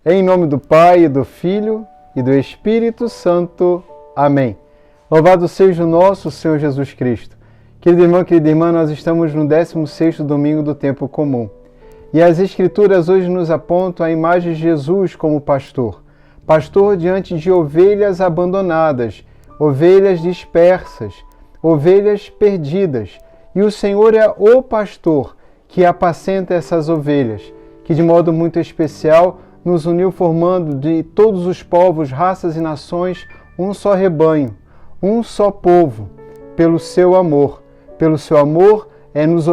Em nome do Pai, do Filho e do Espírito Santo. Amém. Louvado seja o nosso Senhor Jesus Cristo. Querido irmão, querida irmã, nós estamos no 16º domingo do tempo comum. E as Escrituras hoje nos apontam a imagem de Jesus como pastor. Pastor diante de ovelhas abandonadas, ovelhas dispersas, ovelhas perdidas. E o Senhor é o pastor que apacenta essas ovelhas, que de modo muito especial nos uniu formando de todos os povos, raças e nações um só rebanho, um só povo, pelo seu amor. Pelo seu amor é nos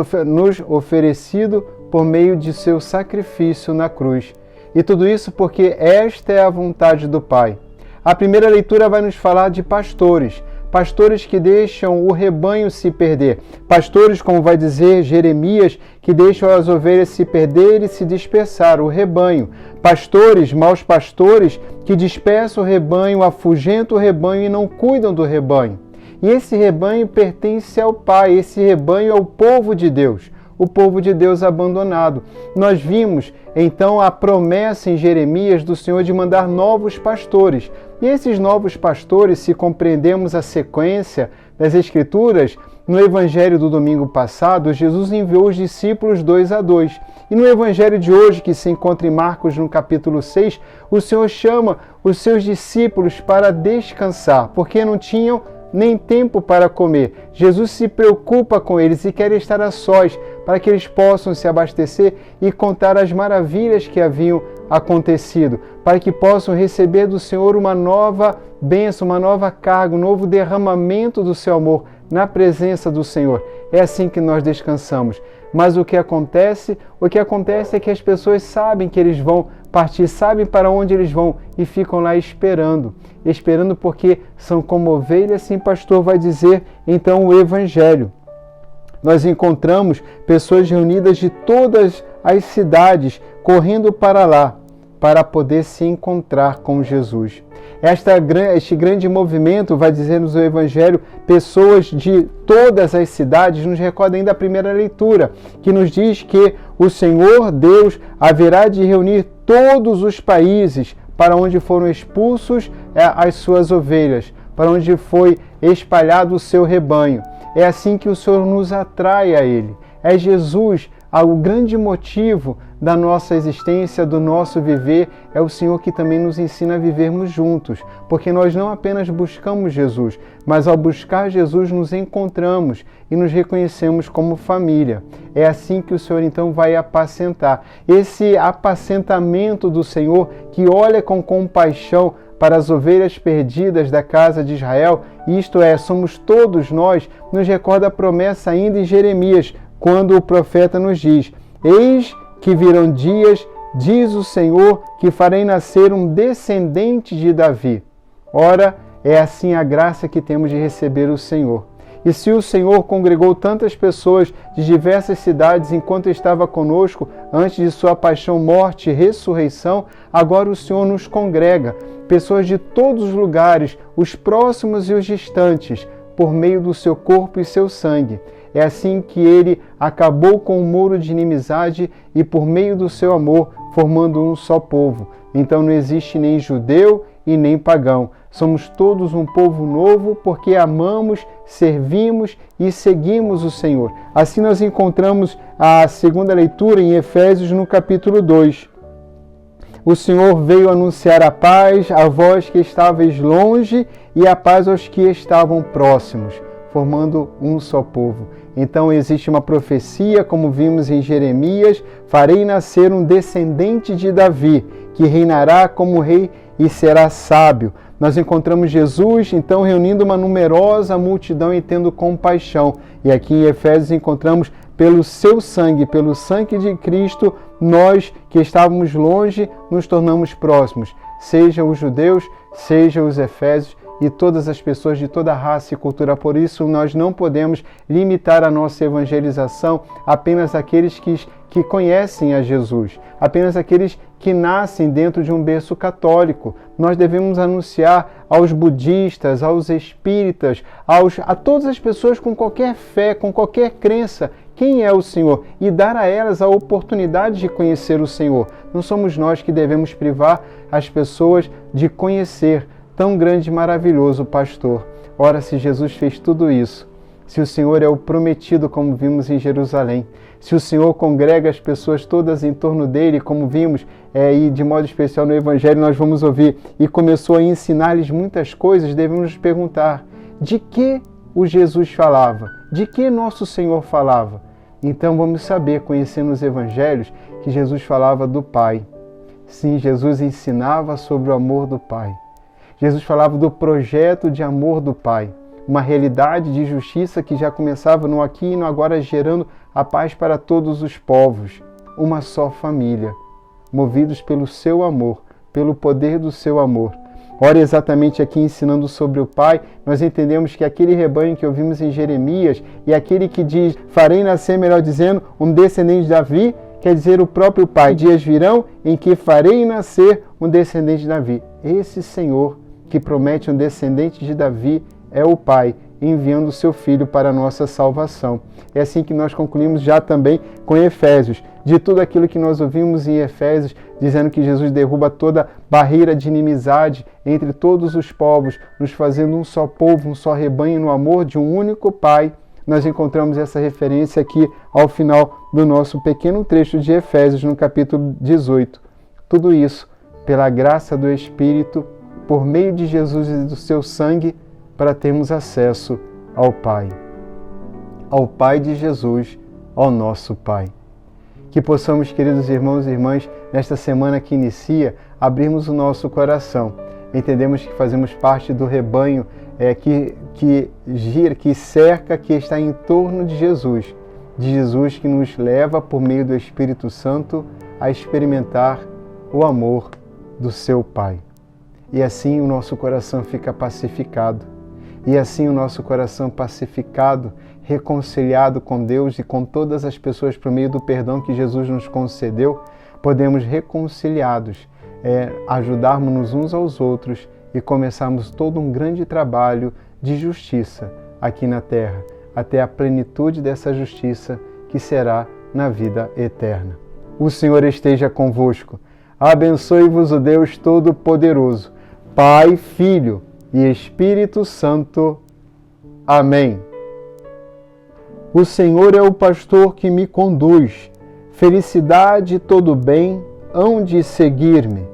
oferecido por meio de seu sacrifício na cruz. E tudo isso porque esta é a vontade do Pai. A primeira leitura vai nos falar de pastores, pastores que deixam o rebanho se perder, pastores, como vai dizer Jeremias, que deixam as ovelhas se perder e se dispersar, o rebanho, pastores, maus pastores, que dispersam o rebanho, afugentam o rebanho e não cuidam do rebanho. E esse rebanho pertence ao Pai, esse rebanho é o povo de Deus, o povo de Deus abandonado. Nós vimos, então, a promessa em Jeremias do Senhor de mandar novos pastores. E esses novos pastores, se compreendemos a sequência das Escrituras, no Evangelho do domingo passado, Jesus enviou os discípulos 2 a 2. E no Evangelho de hoje, que se encontra em Marcos, no capítulo 6, o Senhor chama os seus discípulos para descansar, porque não tinham nem tempo para comer. Jesus se preocupa com eles e quer estar a sós para que eles possam se abastecer e contar as maravilhas que haviam acontecido, para que possam receber do Senhor uma nova bênção, uma nova carga, um novo derramamento do seu amor na presença do Senhor. É assim que nós descansamos. Mas o que acontece? O que acontece é que as pessoas sabem que eles vão partir, sabem para onde eles vão e ficam lá esperando porque são como ovelhas, assim pastor vai dizer então o Evangelho. Nós encontramos pessoas reunidas de todas as cidades correndo para lá, para poder se encontrar com Jesus. Este grande movimento, vai dizer-nos o Evangelho, pessoas de todas as cidades, nos recorda ainda a primeira leitura, que nos diz que o Senhor Deus haverá de reunir todos os países para onde foram expulsos as suas ovelhas, para onde foi espalhado o seu rebanho. É assim que o Senhor nos atrai a Ele. É Jesus o grande motivo da nossa existência, do nosso viver, é o Senhor que também nos ensina a vivermos juntos, porque nós não apenas buscamos Jesus, mas ao buscar Jesus nos encontramos e nos reconhecemos como família. É assim que o Senhor então vai apacentar. Esse apacentamento do Senhor que olha com compaixão para as ovelhas perdidas da casa de Israel, isto é, somos todos nós, nos recorda a promessa ainda em Jeremias, quando o profeta nos diz: eis que virão dias, diz o Senhor, que farei nascer um descendente de Davi. Ora, é assim a graça que temos de receber o Senhor. E se o Senhor congregou tantas pessoas de diversas cidades enquanto estava conosco antes de sua paixão, morte e ressurreição, agora o Senhor nos congrega, pessoas de todos os lugares, os próximos e os distantes, por meio do seu corpo e seu sangue. É assim que ele acabou com o muro de inimizade e por meio do seu amor, formando um só povo. Então não existe nem judeu e nem pagão. Somos todos um povo novo porque amamos, servimos e seguimos o Senhor. Assim nós encontramos a segunda leitura em Efésios no capítulo 2. O Senhor veio anunciar a paz a vós que estáveis longe e a paz aos que estavam próximos, formando um só povo. Então existe uma profecia, como vimos em Jeremias: farei nascer um descendente de Davi, que reinará como rei e será sábio. Nós encontramos Jesus, então, reunindo uma numerosa multidão e tendo compaixão. E aqui em Efésios encontramos, pelo seu sangue, pelo sangue de Cristo, nós que estávamos longe, nos tornamos próximos. Sejam os judeus, sejam os efésios, e todas as pessoas de toda raça e cultura. Por isso, nós não podemos limitar a nossa evangelização apenas àqueles que conhecem a Jesus, apenas àqueles que nascem dentro de um berço católico. Nós devemos anunciar aos budistas, aos espíritas, a todas as pessoas com qualquer fé, com qualquer crença, quem é o Senhor e dar a elas a oportunidade de conhecer o Senhor. Não somos nós que devemos privar as pessoas de conhecer tão grande e maravilhoso pastor. Ora, se Jesus fez tudo isso, se o Senhor é o prometido, como vimos em Jerusalém, se o Senhor congrega as pessoas todas em torno dele, como vimos, e de modo especial no Evangelho nós vamos ouvir, e começou a ensinar-lhes muitas coisas, devemos nos perguntar, de que o Jesus falava? De que nosso Senhor falava? Então vamos saber, conhecendo os Evangelhos, que Jesus falava do Pai. Sim, Jesus ensinava sobre o amor do Pai. Jesus falava do projeto de amor do Pai. Uma realidade de justiça que já começava no aqui e no agora, gerando a paz para todos os povos. Uma só família, movidos pelo seu amor, pelo poder do seu amor. Ora, exatamente aqui ensinando sobre o Pai, nós entendemos que aquele rebanho que ouvimos em Jeremias e aquele que diz, farei nascer, melhor dizendo, um descendente de Davi, quer dizer o próprio Pai. Dias virão em que farei nascer um descendente de Davi. Esse Senhor que promete um descendente de Davi é o Pai, enviando o seu Filho para a nossa salvação. É assim que nós concluímos já também com Efésios. De tudo aquilo que nós ouvimos em Efésios, dizendo que Jesus derruba toda barreira de inimizade entre todos os povos, nos fazendo um só povo, um só rebanho no amor de um único Pai. Nós encontramos essa referência aqui ao final do nosso pequeno trecho de Efésios, no capítulo 18. Tudo isso pela graça do Espírito, por meio de Jesus e do seu sangue, para termos acesso ao Pai. Ao Pai de Jesus, ao nosso Pai. Que possamos, queridos irmãos e irmãs, nesta semana que inicia, abrirmos o nosso coração. Entendemos que fazemos parte do rebanho que gira, que cerca, que está em torno de Jesus que nos leva, por meio do Espírito Santo, a experimentar o amor do seu Pai. E assim o nosso coração fica pacificado. E assim o nosso coração pacificado, reconciliado com Deus e com todas as pessoas por meio do perdão que Jesus nos concedeu, podemos reconciliados, ajudarmos uns aos outros e começarmos todo um grande trabalho de justiça aqui na terra, até a plenitude dessa justiça que será na vida eterna. O Senhor esteja convosco. Abençoe-vos o Deus Todo-Poderoso, Pai, Filho e Espírito Santo. Amém. O Senhor é o pastor que me conduz. Felicidade e todo bem hão de seguir-me.